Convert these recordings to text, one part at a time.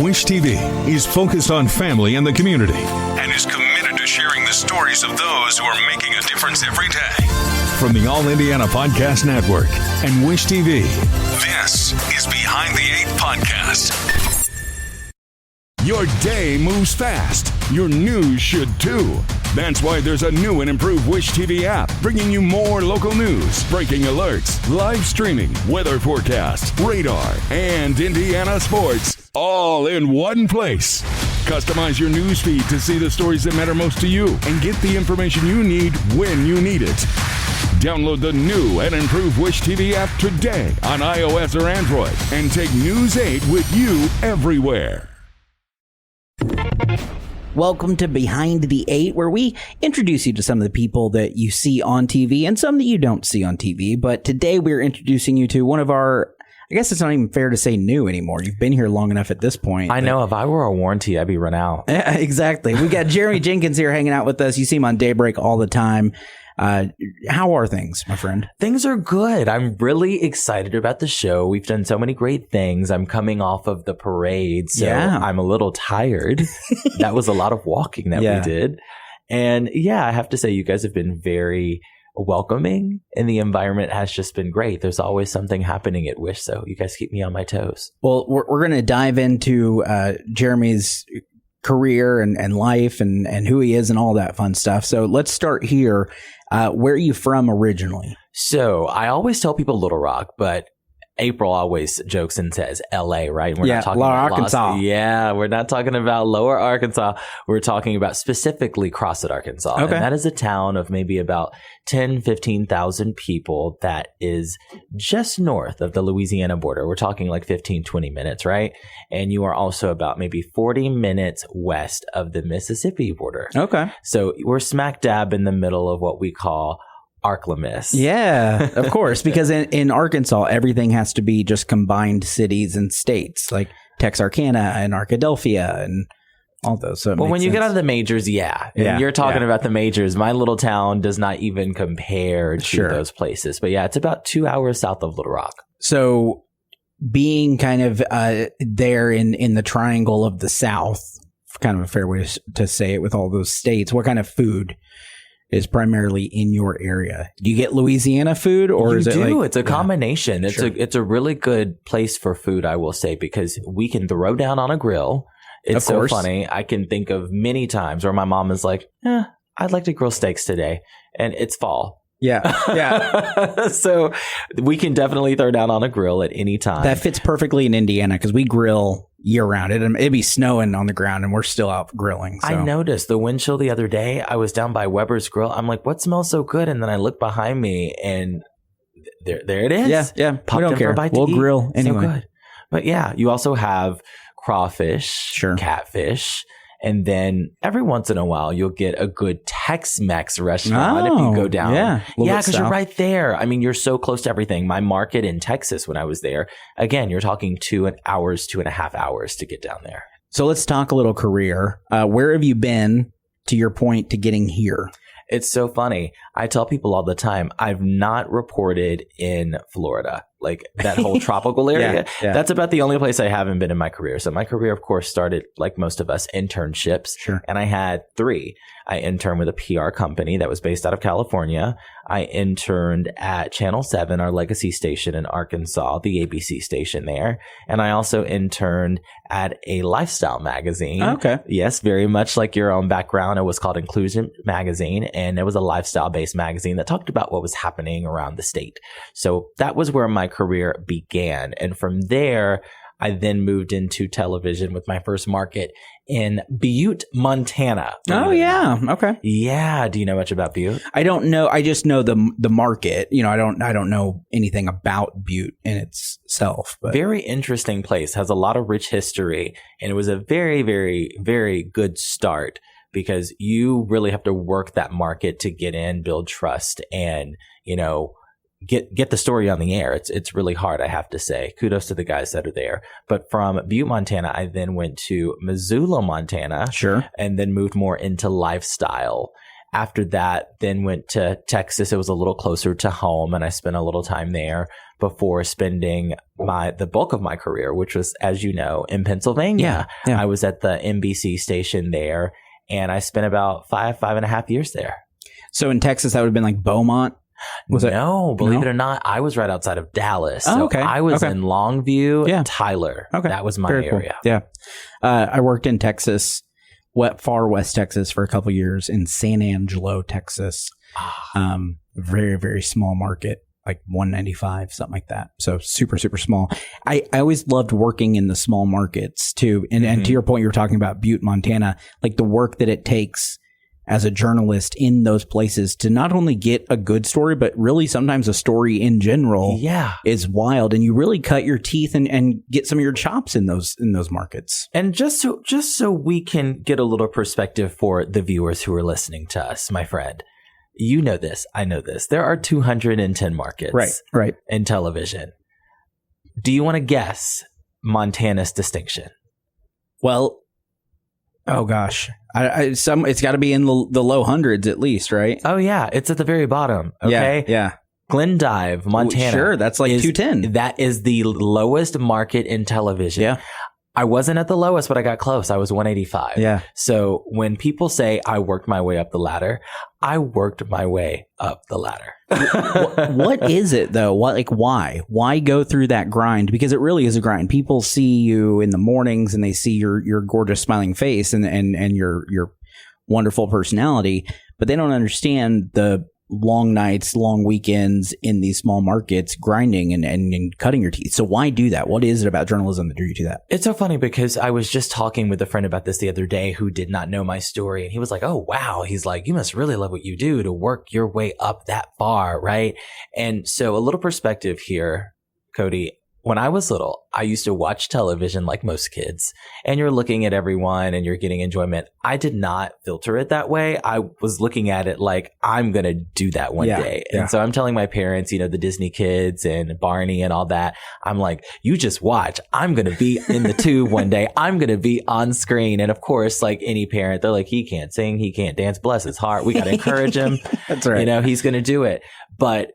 Wish TV is focused on family and the community and is committed to sharing the stories of those who are making a difference every day. From the All Indiana Podcast Network and Wish TV, this is Behind the Eight Podcast. Your day moves fast. Your news should too. That's why there's a new and improved Wish TV app, bringing you more local news, breaking alerts, live streaming, weather forecast, radar, and Indiana sports, all in one place. Customize your news feed to see the stories that matter most to you and get the information you need when you need it. Download the new and improved Wish TV app today on iOS or Android and take News 8 with you everywhere. Welcome to Behind the Eight, where we introduce you to some of the people that you see on TV and some that you don't see on TV. But today we're introducing you to one of our, I guess it's not even fair to say new anymore. You've been here long enough at this point. I know. If I were a warranty, I'd be run out. Exactly. We got Jeremy Jenkins here hanging out with us. You see him on Daybreak all the time. How are things, my friend? Things are good. I'm really excited about the show. We've done so many great things. I'm coming off of the parade, so I'm a little tired. That was a lot of walking that we did. And I have to say, you guys have been very welcoming, and the environment has just been great. There's always something happening at Wish, so you guys keep me on my toes. Well, we're going to dive into Jeremy's career and life and who he is and all that fun stuff. So let's start here. Where are you from originally? So I always tell people Little Rock, but April always jokes and says LA, right? We're not talking Lower about Arkansas. We're not talking about Lower Arkansas. We're talking about specifically Crossett, Arkansas. Okay. And that is a town of maybe about 10, 15,000 people that is just north of the Louisiana border. We're talking like 15, 20 minutes, right? And you are also about maybe 40 minutes west of the Mississippi border. Okay. So we're smack dab in the middle of what we call Arklamis. Yeah, of course, because in Arkansas, everything has to be just combined cities and states, like Texarkana and Arkadelphia and all those. So when you get out of the majors, and you're talking about the majors, my little town does not even compare to those places. But it's about 2 hours south of Little Rock. So being kind of there in the triangle of the South, kind of a fair way to say it, with all those states, what kind of food is primarily in your area? Do you get Louisiana food, or is it like, it's a combination. It's a really good place for food, I will say, because we can throw down on a grill. It's so funny. I can think of many times where my mom is like, I'd like to grill steaks today. And it's fall. Yeah. So we can definitely throw down on a grill at any time. That fits perfectly in Indiana because we grill year round. It'd be snowing on the ground and we're still out grilling. So. I noticed the wind chill the other day. I was down by Weber's Grill. I'm like, what smells so good? And then I look behind me and there it is. Yeah. We don't care. We'll grill anyway. So good. But you also have crawfish, catfish. And then every once in a while, you'll get a good Tex-Mex restaurant if you go down. Yeah, because you're right there. I mean, you're so close to everything. My market in Texas when I was there, again, you're talking 2.5 hours to get down there. So let's talk a little career. Where have you been, to your point, to getting here? It's so funny. I tell people all the time, I've not reported in Florida, like that whole tropical area. That's about the only place I haven't been in my career. So my career, of course, started, like most of us, internships. And I had 3. I interned with a PR company that was based out of California. I interned at Channel 7, our legacy station in Arkansas, the ABC station there. And I also interned at a lifestyle magazine. Okay. Yes, very much like your own background. It was called Inclusion Magazine, and it was a lifestyle-based magazine that talked about what was happening around the state. So that was where my career began. And from there, I then moved into television with my first market in Butte, Montana. Oh, yeah. Okay. Yeah. Do you know much about Butte? I don't know. I just know the market. I don't know anything about Butte in itself. But. Very interesting place. Has a lot of rich history. And it was a very, very, very good start because you really have to work that market to get in, build trust, and, get the story on the air. It's really hard, I have to say. Kudos to the guys that are there. But from Butte, Montana, I then went to Missoula, Montana. And then moved more into lifestyle. After that, then went to Texas. It was a little closer to home, and I spent a little time there. before spending the bulk of my career, which was, as you know, in Pennsylvania. Yeah. I was at the NBC station there, and I spent about 5.5 years there. So in Texas, that would have been like Beaumont? Believe it or not, I was right outside of Dallas. So I was in Longview, Tyler. Okay. That was my area. Cool. Yeah. I worked in Texas, far west Texas, for a couple of years in San Angelo, Texas. Very, very small market, like 195, something like that. So super, super small. I always loved working in the small markets too. And to your point, you were talking about Butte, Montana, like the work that it takes as a journalist in those places to not only get a good story, but really sometimes a story in general is wild. And you really cut your teeth and get some of your chops in those markets. And just so we can get a little perspective for the viewers who are listening to us, my friend, you know this, I know this. There are 210 markets right. in television. Do you want to guess Montana's distinction? Well, oh gosh, it's got to be in the low hundreds at least, right? Oh yeah, it's at the very bottom. Okay, yeah. Glendive, Montana. Sure, that's like 210. That is the lowest market in television. Yeah. I wasn't at the lowest, but I got close. I was 185. Yeah. So when people say I worked my way up the ladder, I worked my way up the ladder. What is it though? Why? Why go through that grind? Because it really is a grind. People see you in the mornings and they see your gorgeous smiling face and your wonderful personality, but they don't understand the long nights, long weekends in these small markets, grinding and cutting your teeth. So why do that? What is it about journalism that drew you to that? It's so funny because I was just talking with a friend about this the other day who did not know my story. And he was like, oh, wow. He's like, you must really love what you do to work your way up that far, right? And so a little perspective here, Cody. When I was little, I used to watch television like most kids, and you're looking at everyone and you're getting enjoyment. I did not filter it that way. I was looking at it like I'm going to do that one day. And so I'm telling my parents, the Disney kids and Barney and all that. I'm like, you just watch. I'm going to be in the tube one day. I'm going to be on screen. And of course, like any parent, they're like, he can't sing. He can't dance. Bless his heart. We got to encourage him. That's right. He's going to do it. But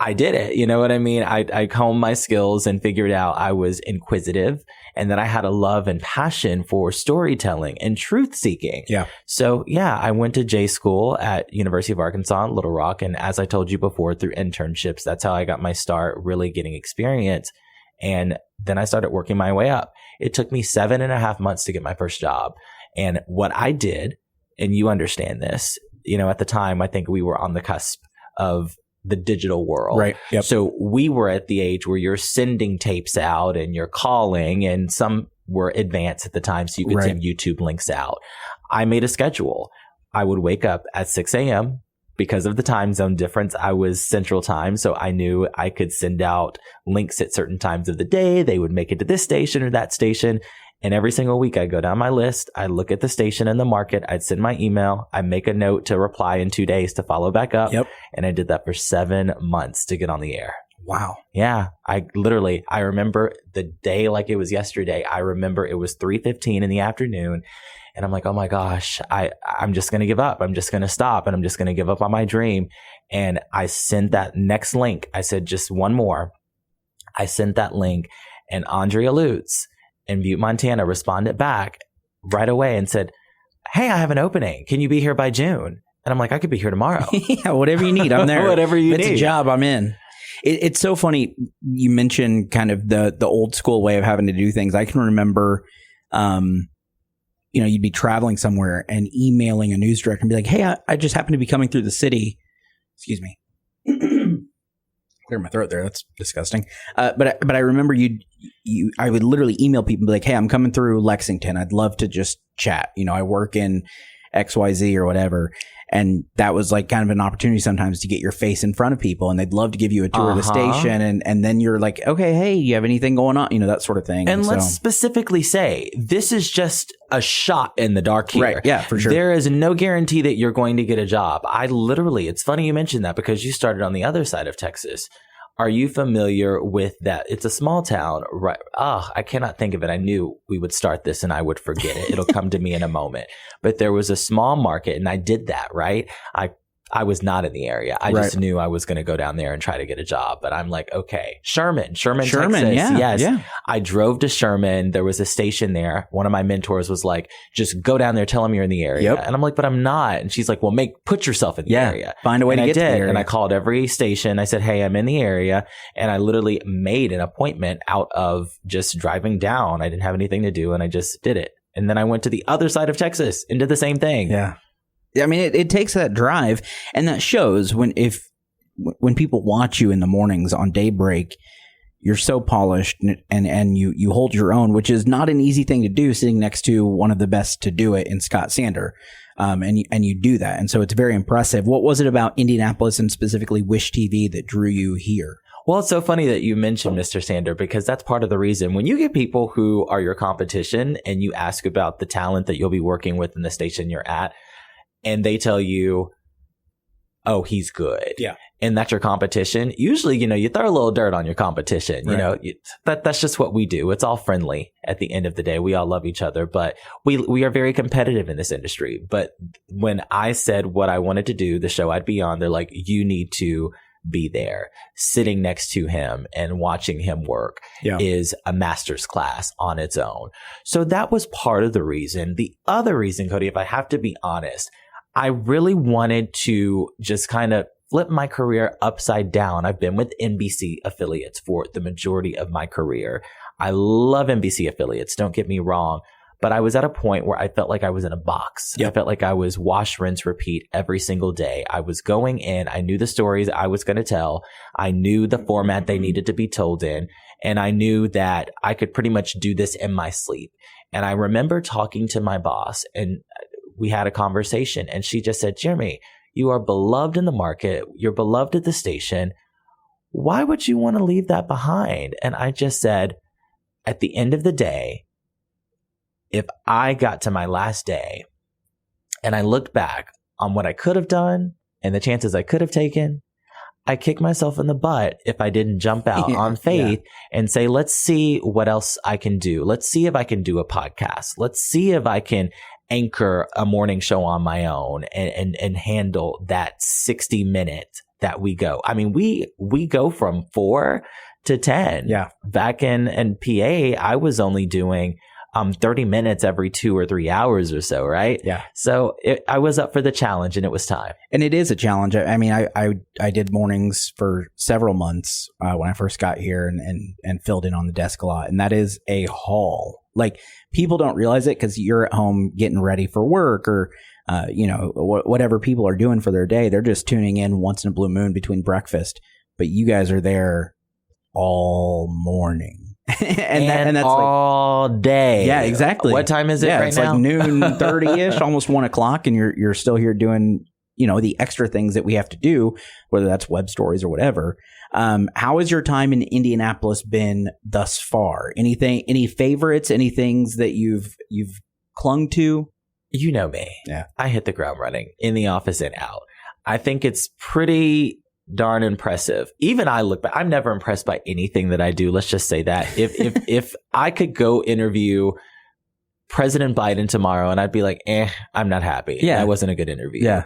I did it. You know what I mean? I honed my skills and figured out I was inquisitive and that I had a love and passion for storytelling and truth seeking. Yeah. So I went to J school at University of Arkansas in Little Rock. And as I told you before, through internships, that's how I got my start really getting experience. And then I started working my way up. It took me 7.5 months to get my first job. And what I did, and you understand this, at the time, I think we were on the cusp of the digital world. Right. Yep. So we were at the age where you're sending tapes out and you're calling, and some were advanced at the time. So you could send YouTube links out. I made a schedule. I would wake up at 6 a.m. because of the time zone difference. I was Central Time. So I knew I could send out links at certain times of the day. They would make it to this station or that station. And every single week I go down my list. I look at the station and the market. I'd send my email. I make a note to reply in 2 days to follow back up. Yep. And I did that for 7 months to get on the air. Wow. Yeah. I remember the day like it was yesterday. I remember it was 3:15 in the afternoon. And I'm like, oh my gosh, I'm just going to give up. I'm just going to stop and I'm just going to give up on my dream. And I sent that next link. I said, just one more. I sent that link, and Andrea Lutz in Butte, Montana responded back right away and said, hey, I have an opening. Can you be here by June? And I'm like, I could be here tomorrow. Yeah, whatever you need. I'm there. Whatever you need. It's a job. I'm in. It's so funny. You mentioned kind of the old school way of having to do things. I can remember, you'd be traveling somewhere and emailing a news director and be like, hey, I just happen to be coming through the city. Excuse me. Clear my throat there. That's disgusting. But I remember I would literally email people and be like, hey, I'm coming through Lexington. I'd love to just chat. I work in XYZ or whatever. And that was like kind of an opportunity sometimes to get your face in front of people, and they'd love to give you a tour of the station. And then you're like, okay, hey, you have anything going on? That sort of thing. And let's specifically say this is just a shot in the dark here. Right. Yeah, for sure. There is no guarantee that you're going to get a job. It's funny you mentioned that because you started on the other side of Texas. Are you familiar with that? It's a small town, right? I cannot think of it. I knew we would start this and I would forget it. It'll come to me in a moment. But there was a small market, and I did that, right? I I was not in the area. I just knew I was going to go down there and try to get a job. But I'm like, okay, Sherman, Texas. Yeah, yes. Yeah. I drove to Sherman. There was a station there. One of my mentors was like, just go down there, tell them you're in the area. And I'm like, but I'm not. And she's like, well, put yourself in the area. Find a way to get to the area. And I called every station. I said, hey, I'm in the area. And I literally made an appointment out of just driving down. I didn't have anything to do and I just did it. And then I went to the other side of Texas and did the same thing. Yeah. I mean, it takes that drive, and that shows when people watch you in the mornings on Daybreak, you're so polished and you hold your own, which is not an easy thing to do, sitting next to one of the best to do it in Scott Sander. And you do that. And so it's very impressive. What was it about Indianapolis and specifically Wish TV that drew you here? Well, it's so funny that you mentioned Mr. Sander, because that's part of the reason. When you get people who are your competition and you ask about the talent that you'll be working with in the station you're at, and they tell you, oh, he's good. Yeah. And that's your competition. Usually, you throw a little dirt on your competition. That's just what we do. It's all friendly at the end of the day. We all love each other, but we are very competitive in this industry. But when I said what I wanted to do, the show I'd be on, they're like, you need to be there. Sitting next to him and watching him work is a master's class on its own. So that was part of the reason. The other reason, Cody, if I have to be honest, I really wanted to just kind of flip my career upside down. I've been with NBC affiliates for the majority of my career. I love NBC affiliates, don't get me wrong, but I was at a point where I felt like I was in a box. I felt like I was wash, rinse, repeat every single day. I was going in. I knew the stories I was going to tell. I knew the format they needed to be told in. And I knew that I could pretty much do this in my sleep. And I remember talking to my boss, and we had a conversation, and she just said, Jeremy, you are beloved in the market. You're beloved at the station. Why would you want to leave that behind? And I just said, at the end of the day, if I got to my last day and I looked back on what I could have done and the chances I could have taken, I kick myself in the butt if I didn't jump out on faith and say, let's see what else I can do. Let's see if I can do a podcast. Let's see if I can anchor a morning show on my own and handle that 60 minutes that we go. I mean, we go from 4 to 10. Yeah. Back in PA, I was only doing 30 minutes every 2 or 3 hours or so, right? Yeah. So I was up for the challenge, and it was time. And it is a challenge. I mean, I did mornings for several months when I first got here and filled in on the desk a lot. And that is a haul. Like, people don't realize it because you're at home getting ready for work or, whatever people are doing for their day. They're just tuning in once in a blue moon between breakfast. But you guys are there all morning. and that's all day. Yeah, exactly. What time is it right now? It's like noon 30-ish, almost 1 o'clock, and you're still here doing, the extra things that we have to do, whether that's web stories or whatever. How has your time in Indianapolis been thus far? Any favorites, any things that you've clung to? You know me. Yeah. I hit the ground running in the office and out. I think it's pretty darn impressive. Even I look back, I'm never impressed by anything that I do. Let's just say that. If I could go interview President Biden tomorrow and I'd be like, I'm not happy. Yeah. That wasn't a good interview. Yeah.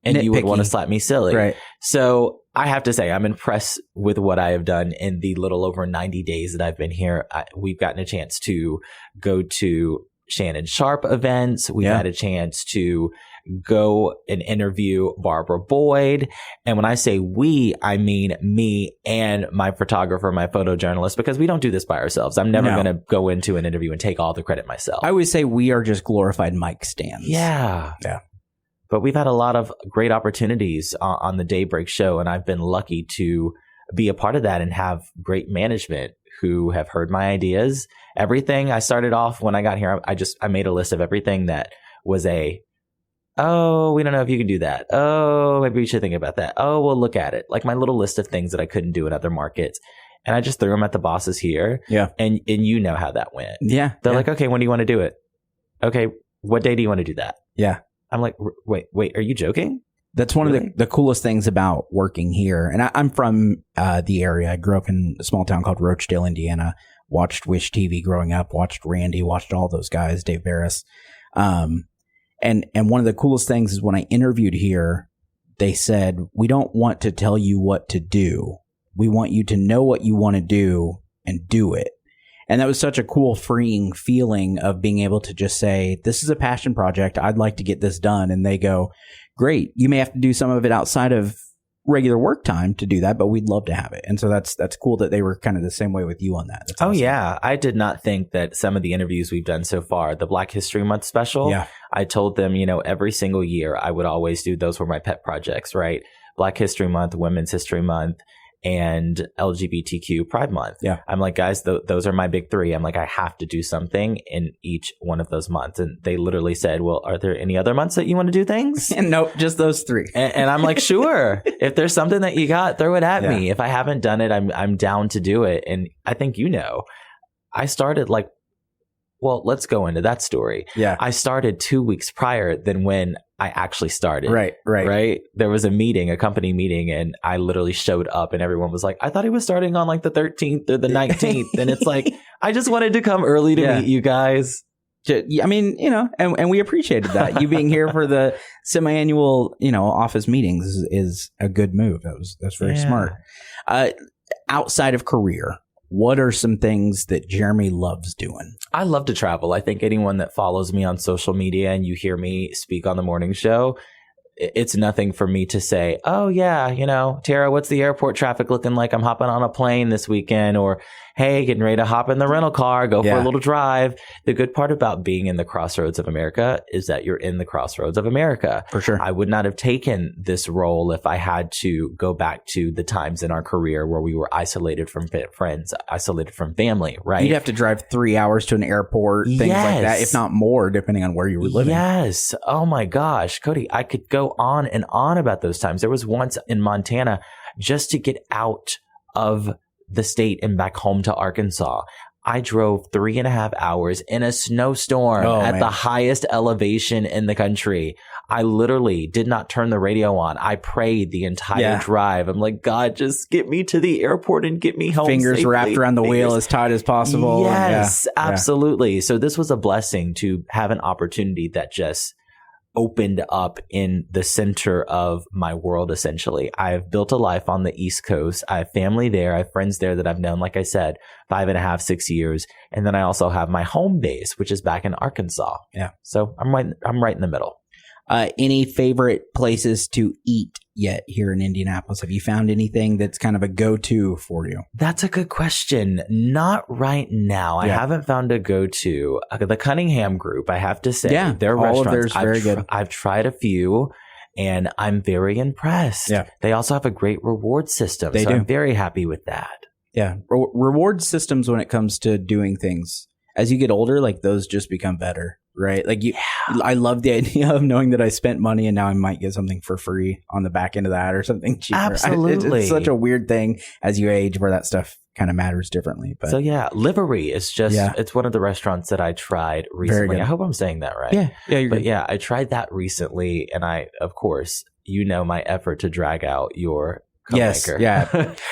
And Nitpicky. You would want to slap me silly. Right. So I have to say, I'm impressed with what I have done in the little over 90 days that I've been here. We've gotten a chance to go to Shannon Sharp events. We've had a chance to go and interview Barbara Boyd. And when I say we, I mean me and my photographer, my photojournalist, because we don't do this by ourselves. I'm never going to go into an interview and take all the credit myself. I always say we are just glorified mic stands. Yeah. Yeah. But we've had a lot of great opportunities on the Daybreak show, and I've been lucky to be a part of that and have great management who have heard my ideas. Everything I started off when I got here, I made a list of everything that was oh, we don't know if you can do that. Oh, maybe we should think about that. Oh, we'll look at it. Like my little list of things that I couldn't do in other markets. And I just threw them at the bosses here. Yeah. And you know how that went. Yeah. They're like, okay, when do you want to do it? Okay, what day do you want to do that? Yeah. I'm like, wait, are you joking? That's one Really? of the coolest things about working here. And I'm from the area. I grew up in a small town called Roachdale, Indiana. Watched Wish TV growing up. Watched Randy. Watched all those guys. Dave Barris. And one of the coolest things is when I interviewed here, they said, we don't want to tell you what to do. We want you to know what you want to do and do it. And that was such a cool, freeing feeling of being able to just say, this is a passion project. I'd like to get this done. And they go, great. You may have to do some of it outside of regular work time to do that, but we'd love to have it. And so that's cool that they were kind of the same way with you on that. That's awesome. Yeah. I did not think that some of the interviews we've done so far, the Black History Month special, I told them, every single year I would always do, those were my pet projects, right? Black History Month, Women's History Month, and LGBTQ Pride Month. Yeah. I'm like, guys, those are my big three. I'm like, I have to do something in each one of those months. And they literally said, well, are there any other months that you want to do things? And nope, just those three. And I'm like, sure. If there's something that you got, throw it at me. If I haven't done it, I'm down to do it. And I think, I started let's go into that story. Yeah. I started 2 weeks prior than when I actually started. Right. There was a company meeting, and I literally showed up and everyone was like, I thought he was starting on the 13th or the 19th. And it's like, I just wanted to come early to meet you guys. I mean, and we appreciated that. You being here for the semi-annual, office meetings is a good move. That's very smart. Outside of career, what are some things that Jeremy loves doing? I love to travel. I think anyone that follows me on social media and you hear me speak on the morning show, it's nothing for me to say, oh, yeah, Tara, what's the airport traffic looking like? I'm hopping on a plane this weekend. Or, hey, getting ready to hop in the rental car, go for a little drive. The good part about being in the crossroads of America is that you're in the crossroads of America. For sure. I would not have taken this role if I had to go back to the times in our career where we were isolated from friends, isolated from family, right? You'd have to drive 3 hours to an airport, things like that, if not more, depending on where you were living. Yes. Oh, my gosh. Cody, I could go on and on about those times. There was once in Montana, just to get out of the state and back home to Arkansas, I drove 3.5 hours in a snowstorm at the highest elevation in the country. I literally did not turn the radio on. I prayed the entire drive. I'm like, God, just get me to the airport and get me home Fingers safely. Wrapped around the wheel as tight as possible. Yes, absolutely. So this was a blessing to have an opportunity that just opened up in the center of my world, essentially. I've built a life on the East Coast. I have family there. I have friends there that I've known, like I said, 5.5, 6 years. And then I also have my home base, which is back in Arkansas. Yeah. So I'm right in the middle. Any favorite places to eat yet here in Indianapolis? Have you found anything that's kind of a go-to for you? That's a good question. Not right now. I haven't found a go-to. The Cunningham Group, I have to say, their restaurants, of theirs very good. I've tried a few, and I'm very impressed. Yeah. They also have a great reward system. They do. I'm very happy with that. Yeah. Reward systems when it comes to doing things. As you get older, those just become better. Right. I love the idea of knowing that I spent money and now I might get something for free on the back end of that or something cheaper. Absolutely. It's such a weird thing as you age where that stuff kind of matters differently. But so Livery is just, it's one of the restaurants that I tried recently. I hope I'm saying that right. You're good. I tried that recently. And of course, my effort to drag out your Yes,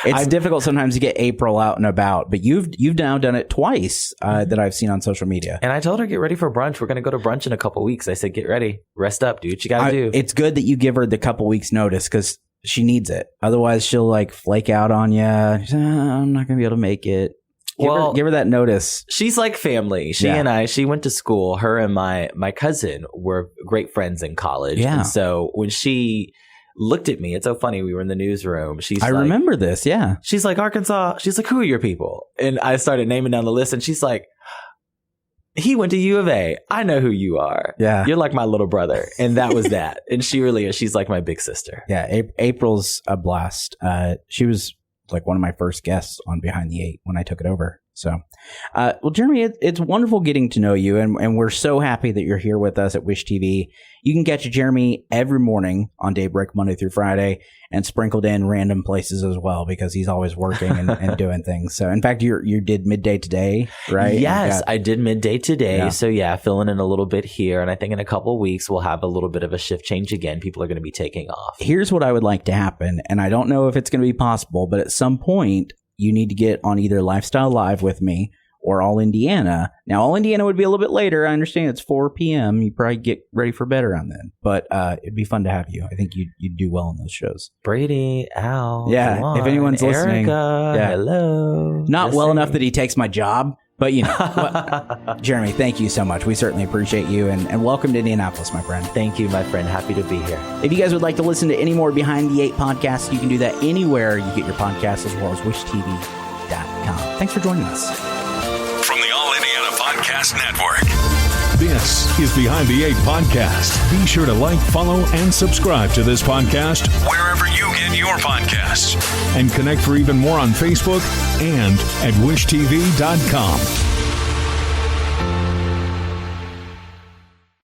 it's difficult sometimes to get April out and about, but you've now done it twice that I've seen on social media. And I told her, get ready for brunch. We're going to go to brunch in a couple weeks. I said, get ready, rest up, do what you got to do. It's good that you give her the couple weeks notice because she needs it. Otherwise, she'll flake out on you. I'm not going to be able to make it. Give her that notice. She's like family. She went to school. Her and my cousin were great friends in college. Yeah. And so when she looked at me, it's so funny. We were in the newsroom. I remember this. Yeah. She's like, Arkansas. She's like, who are your people? And I started naming down the list, and she's like, he went to U of A. I know who you are. Yeah. You're like my little brother. And that was that. And she really is. She's like my big sister. Yeah. April's a blast. She was one of my first guests on Behind the Eight when I took it over. So, Jeremy, it's wonderful getting to know you, and we're so happy that you're here with us at Wish TV. You can catch Jeremy every morning on Daybreak, Monday through Friday, and sprinkled in random places as well because he's always working and doing things. So, in fact, you did midday today, right? Yes, I did midday today. Yeah. So, filling in a little bit here, and I think in a couple of weeks we'll have a little bit of a shift change again. People are going to be taking off. Here's what I would like to happen, and I don't know if it's going to be possible, but at some point, you need to get on either Lifestyle Live with me or All Indiana. Now, All Indiana would be a little bit later. I understand it's 4 p.m. You probably get ready for bed around then. But it'd be fun to have you. I think you'd do well in those shows. Brady, Al, yeah. Juan, If anyone's listening, Erica, hello. Not well enough that he takes my job, but Jeremy, thank you so much. We certainly appreciate you, and welcome to Indianapolis, my friend. Thank you, my friend. Happy to be here. If you guys would like to listen to any more Behind the 8 podcasts, you can do that anywhere you get your podcasts, as well as wishtv.com. Thanks for joining us. From the All Indiana Podcast Network, this is Behind the 8 Podcast. Be sure to like, follow, and subscribe to this podcast wherever you get your podcasts. And connect for even more on Facebook and at wishtv.com.